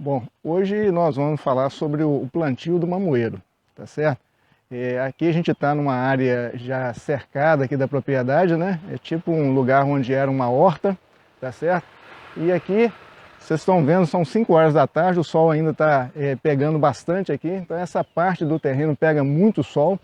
Bom, hoje nós vamos falar sobre o plantio do mamoeiro, tá certo? Aqui a gente está numa área já cercada aqui da propriedade, né? É tipo um lugar onde era uma horta, tá certo? E aqui, vocês estão vendo, são 5 horas da tarde, o sol ainda está pegando bastante aqui, então essa parte do terreno pega muito sol,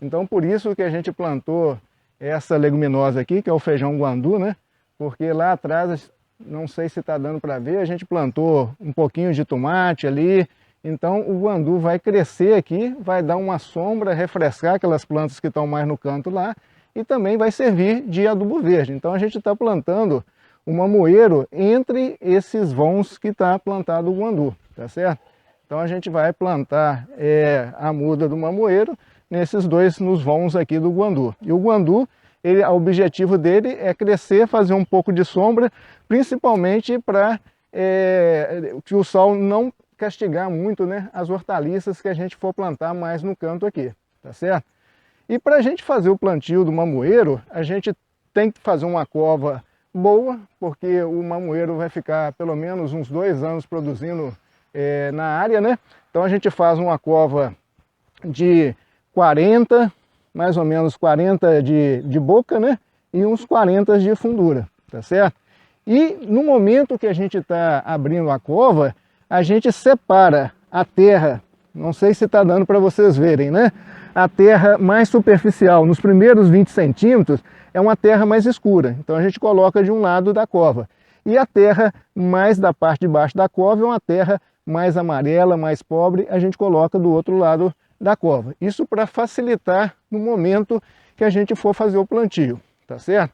então por isso que a gente plantou essa leguminosa aqui, que é o feijão guandu, né? Porque lá atrás, não sei se está dando para ver, a gente plantou um pouquinho de tomate ali, então o guandu vai crescer aqui, vai dar uma sombra, refrescar aquelas plantas que estão mais no canto lá, e também vai servir de adubo verde. Então a gente está plantando o mamoeiro entre esses vãos que está plantado o guandu, tá certo? Então a gente vai plantar a muda do mamoeiro nesses dois, nos vãos aqui do guandu. E o guandu, o objetivo dele é crescer, fazer um pouco de sombra, principalmente para que o sol não castigar muito, né, as hortaliças que a gente for plantar mais no canto aqui, tá certo? E para a gente fazer o plantio do mamoeiro, a gente tem que fazer uma cova boa, porque o mamoeiro vai ficar pelo menos uns 2 anos produzindo na área, né? Então a gente faz uma cova de 40, mais ou menos 40 de boca, né? E uns 40 de fundura, tá certo? E no momento que a gente está abrindo a cova, a gente separa a terra, não sei se está dando para vocês verem, né? A terra mais superficial, nos primeiros 20 centímetros, é uma terra mais escura. Então a gente coloca de um lado da cova. E a terra mais da parte de baixo da cova é uma terra mais amarela, mais pobre, a gente coloca do outro lado da cova. Isso para facilitar no momento que a gente for fazer o plantio, tá certo?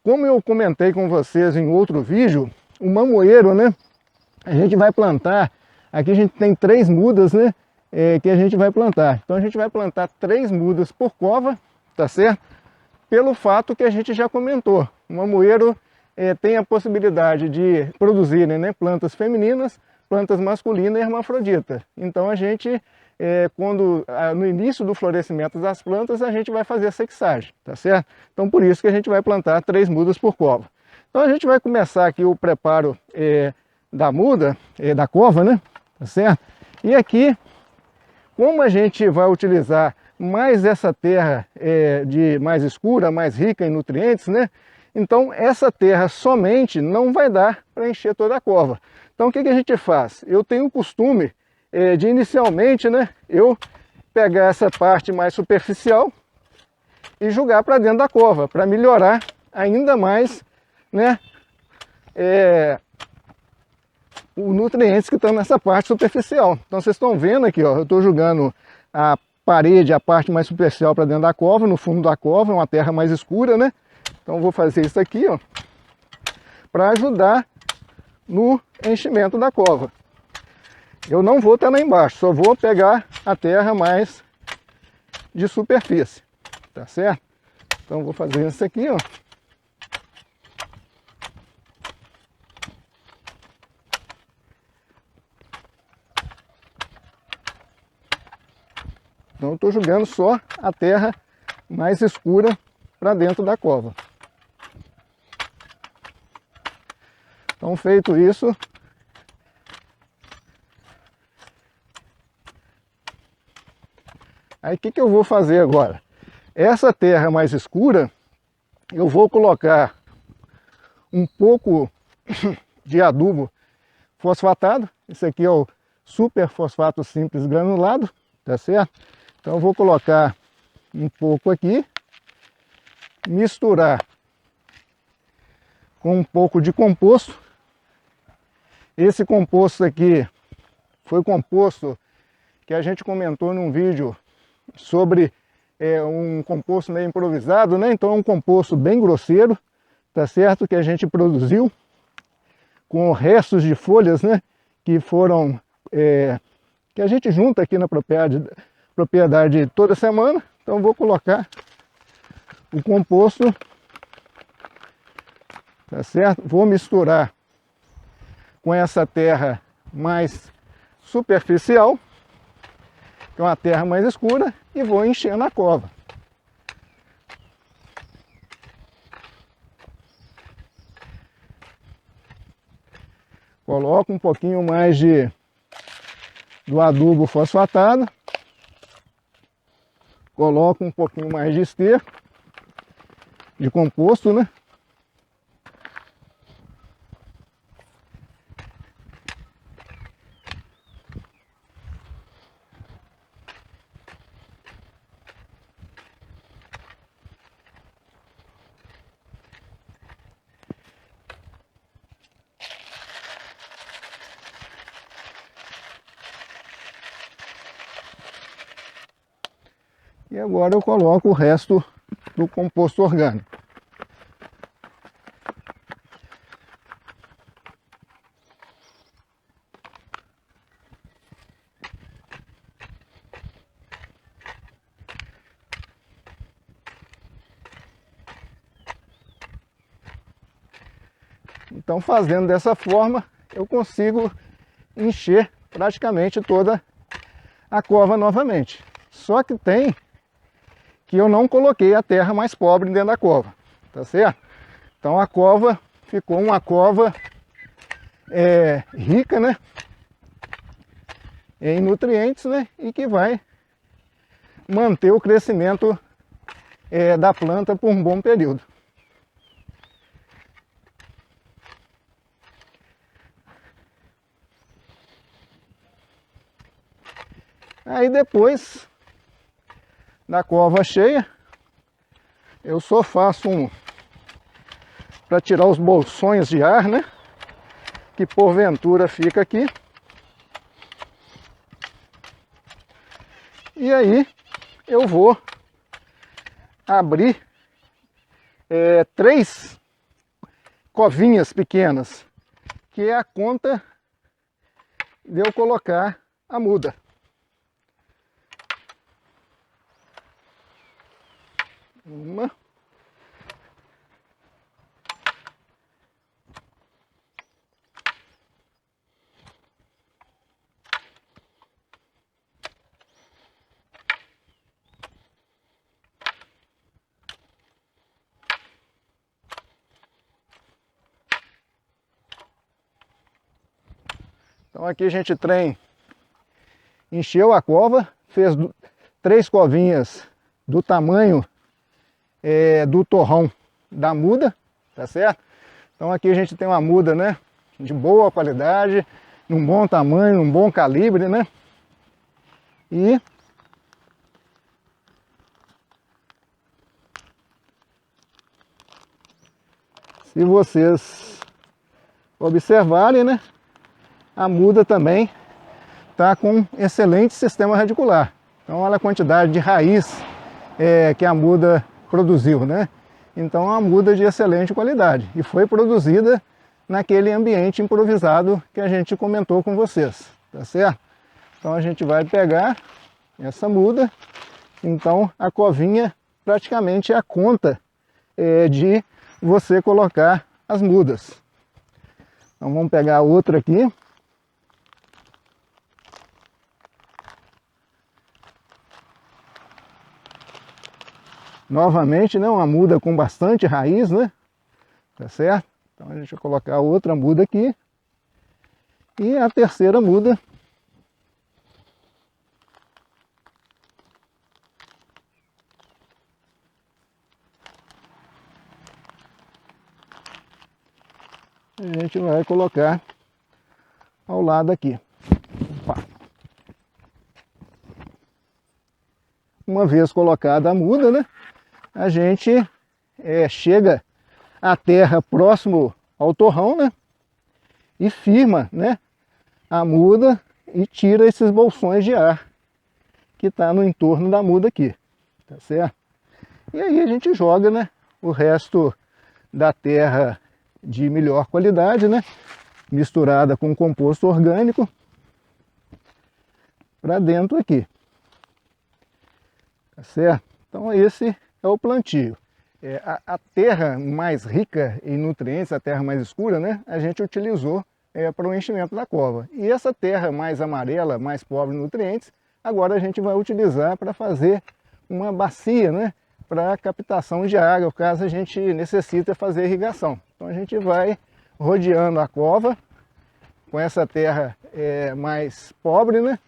Como eu comentei com vocês em outro vídeo, o mamoeiro, né? A gente vai plantar, aqui a gente tem 3 mudas, né? Que a gente vai plantar. Então a gente vai plantar 3 mudas por cova, tá certo? Pelo fato que a gente já comentou, o mamoeiro tem a possibilidade de produzir, né, plantas femininas, plantas masculinas e hermafrodita. Então a gente, no início do florescimento das plantas, a gente vai fazer a sexagem, tá certo? Então por isso que a gente vai plantar 3 mudas por cova. Então a gente vai começar aqui o preparo da muda, da cova, né, tá certo? E aqui, como a gente vai utilizar mais essa terra mais escura, mais rica em nutrientes, né? Então essa terra somente não vai dar para encher toda a cova. Então o que a gente faz? Eu tenho o costume de inicialmente, né, eu pegar essa parte mais superficial e jogar para dentro da cova, para melhorar ainda mais, né, os nutrientes que estão nessa parte superficial. Então vocês estão vendo aqui, ó, eu estou jogando a parede, a parte mais superficial para dentro da cova, no fundo da cova, é uma terra mais escura, né? Então eu vou fazer isso aqui, ó, para ajudar no enchimento da cova. Eu não vou estar lá embaixo, só vou pegar a terra mais de superfície, tá certo? Então eu vou fazer isso aqui, ó. Então eu estou jogando só a terra mais escura para dentro da cova. Então feito isso, aí o que eu vou fazer agora? Essa terra mais escura, eu vou colocar um pouco de adubo fosfatado. Esse aqui é o super fosfato simples granulado, tá certo? Então eu vou colocar um pouco aqui, misturar com um pouco de composto. Esse composto aqui foi composto que a gente comentou num vídeo sobre um composto meio improvisado, né? Então é um composto bem grosseiro, tá certo? Que a gente produziu com restos de folhas, né? Que foram, que a gente junta aqui na propriedade toda semana. Então vou colocar o composto, tá certo? Vou misturar com essa terra mais superficial, que é uma terra mais escura, e vou enchendo a cova. Coloco um pouquinho mais do adubo fosfatado. Coloco um pouquinho mais de esterco, de composto, né? E agora eu coloco o resto do composto orgânico. Então, fazendo dessa forma, eu consigo encher praticamente toda a cova novamente. Só que tem que eu não coloquei a terra mais pobre dentro da cova, tá certo? Então a cova ficou uma cova rica, né, em nutrientes, né, e que vai manter o crescimento da planta por um bom período. Aí depois da cova cheia, eu só faço para tirar os bolsões de ar, né, que porventura fica aqui. E aí eu vou abrir 3 covinhas pequenas, que é a conta de eu colocar a muda. Uma. Então aqui a gente encheu a cova, fez 3 covinhas do tamanho do torrão da muda, tá certo? Então aqui a gente tem uma muda, né, de boa qualidade, num bom tamanho, num bom calibre, né? E se vocês observarem, né, a muda também está com excelente sistema radicular. Então olha a quantidade de raiz que a muda produziu, né? Então é uma muda de excelente qualidade e foi produzida naquele ambiente improvisado que a gente comentou com vocês, tá certo? Então a gente vai pegar essa muda, então a covinha praticamente é a conta de você colocar as mudas. Então vamos pegar outra aqui. Novamente, né, uma muda com bastante raiz, né? Tá certo? Então a gente vai colocar outra muda aqui. E a terceira muda. A gente vai colocar ao lado aqui. Opa. Uma vez colocada a muda, né? A gente chega à terra próximo ao torrão, né? E firma, né, a muda e tira esses bolsões de ar que está no entorno da muda aqui, tá certo? E aí a gente joga, né, o resto da terra de melhor qualidade, né, misturada com composto orgânico para dentro aqui, tá certo? Então esse é o plantio. A terra mais rica em nutrientes, a terra mais escura, né, a gente utilizou para o enchimento da cova. E essa terra mais amarela, mais pobre em nutrientes, agora a gente vai utilizar para fazer uma bacia, né, para captação de água, caso a gente necessite fazer irrigação. Então a gente vai rodeando a cova com essa terra mais pobre, né?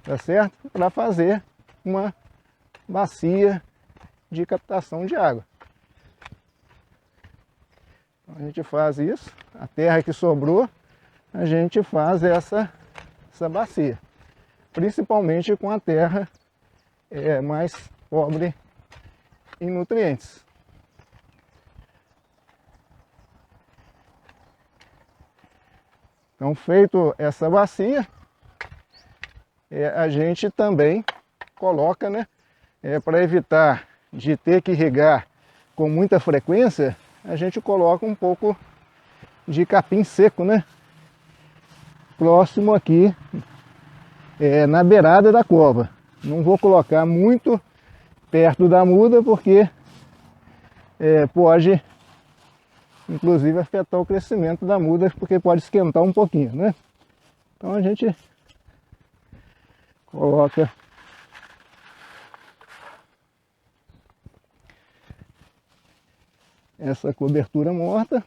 Tá certo? Para fazer uma bacia de captação de água. Então, a gente faz isso, a terra que sobrou, a gente faz essa bacia. Principalmente com a terra mais pobre em nutrientes. Então, feito essa bacia, a gente também coloca, né, para evitar de ter que regar com muita frequência, a gente coloca um pouco de capim seco, né, próximo aqui, na beirada da cova. Não vou colocar muito perto da muda, porque pode inclusive afetar o crescimento da muda, porque pode esquentar um pouquinho, né? Então a gente coloca essa cobertura morta.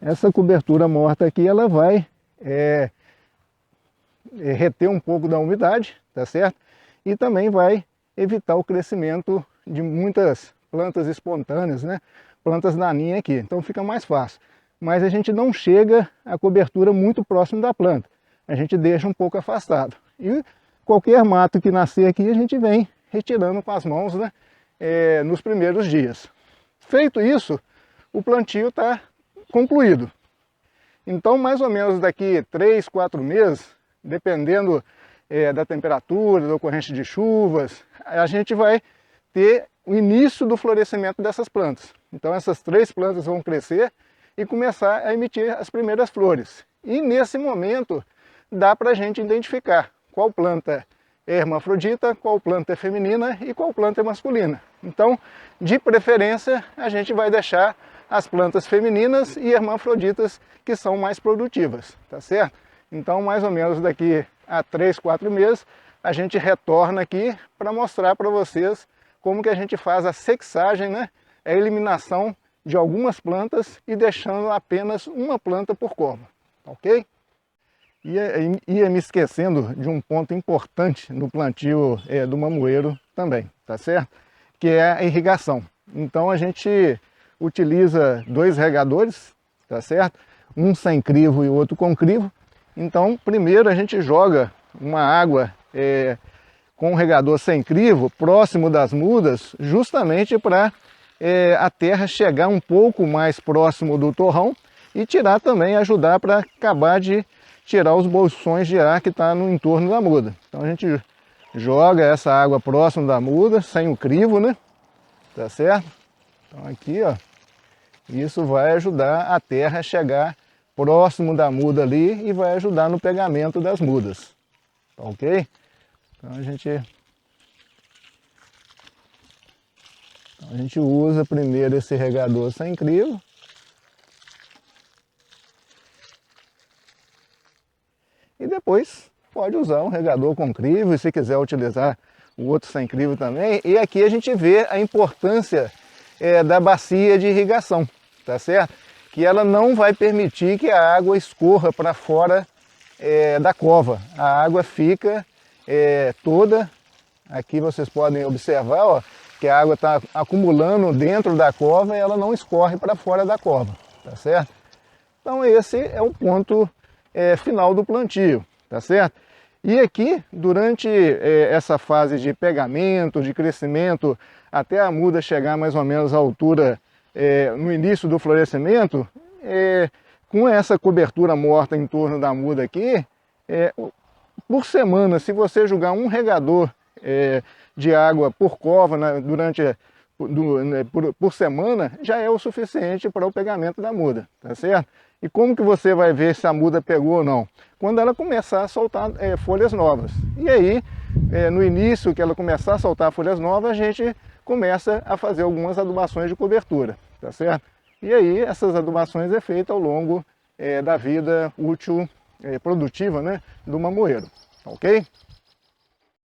Essa cobertura morta aqui, ela vai reter um pouco da umidade, tá certo? E também vai evitar o crescimento de muitas plantas espontâneas, né? Plantas daninhas aqui, então fica mais fácil. Mas a gente não chega a cobertura muito próximo da planta, a gente deixa um pouco afastado. E qualquer mato que nascer aqui, a gente vem retirando com as mãos, né? Nos primeiros dias. Feito isso, o plantio está concluído. Então, mais ou menos daqui 3, 4 meses, dependendo da temperatura, da ocorrência de chuvas, a gente vai ter o início do florescimento dessas plantas. Então essas 3 plantas vão crescer e começar a emitir as primeiras flores. E nesse momento dá para a gente identificar qual planta é hermafrodita, qual planta é feminina e qual planta é masculina. Então, de preferência, a gente vai deixar as plantas femininas e hermafroditas que são mais produtivas, tá certo? Então, mais ou menos daqui a 3, 4 meses, a gente retorna aqui para mostrar para vocês como que a gente faz a sexagem, né? A eliminação de algumas plantas e deixando apenas uma planta por cova, ok? Ia me esquecendo de um ponto importante no plantio do mamoeiro também, tá certo? Que é a irrigação. Então a gente utiliza 2 regadores, tá certo? Um sem crivo e outro com crivo. Então, primeiro a gente joga uma água com um regador sem crivo próximo das mudas, justamente para a terra chegar um pouco mais próximo do torrão e tirar também, ajudar para acabar de tirar os bolsões de ar que está no entorno da muda. Então a gente joga essa água próximo da muda, sem o crivo, né? Tá certo? Então aqui, ó, isso vai ajudar a terra a chegar próximo da muda ali e vai ajudar no pegamento das mudas. Tá ok? Então a gente usa primeiro esse regador sem crivo. E depois pode usar um regador com crivo, e se quiser utilizar o outro sem crivo também. E aqui a gente vê a importância da bacia de irrigação, tá certo? Que ela não vai permitir que a água escorra para fora da cova. A água fica toda, aqui vocês podem observar, ó, que a água está acumulando dentro da cova e ela não escorre para fora da cova, tá certo? Então esse é o ponto final do plantio, tá certo? E aqui, durante essa fase de pegamento, de crescimento, até a muda chegar mais ou menos à altura no início do florescimento, com essa cobertura morta em torno da muda aqui, por semana, se você jogar um regador de água por cova durante por semana já é o suficiente para o pegamento da muda, tá certo? E como que você vai ver se a muda pegou ou não? Quando ela começar a soltar folhas novas. E aí, no início que ela começar a soltar folhas novas, a gente começa a fazer algumas adubações de cobertura, tá certo? E aí, essas adubações é feita ao longo da vida útil, produtiva, né, do mamoeiro, ok?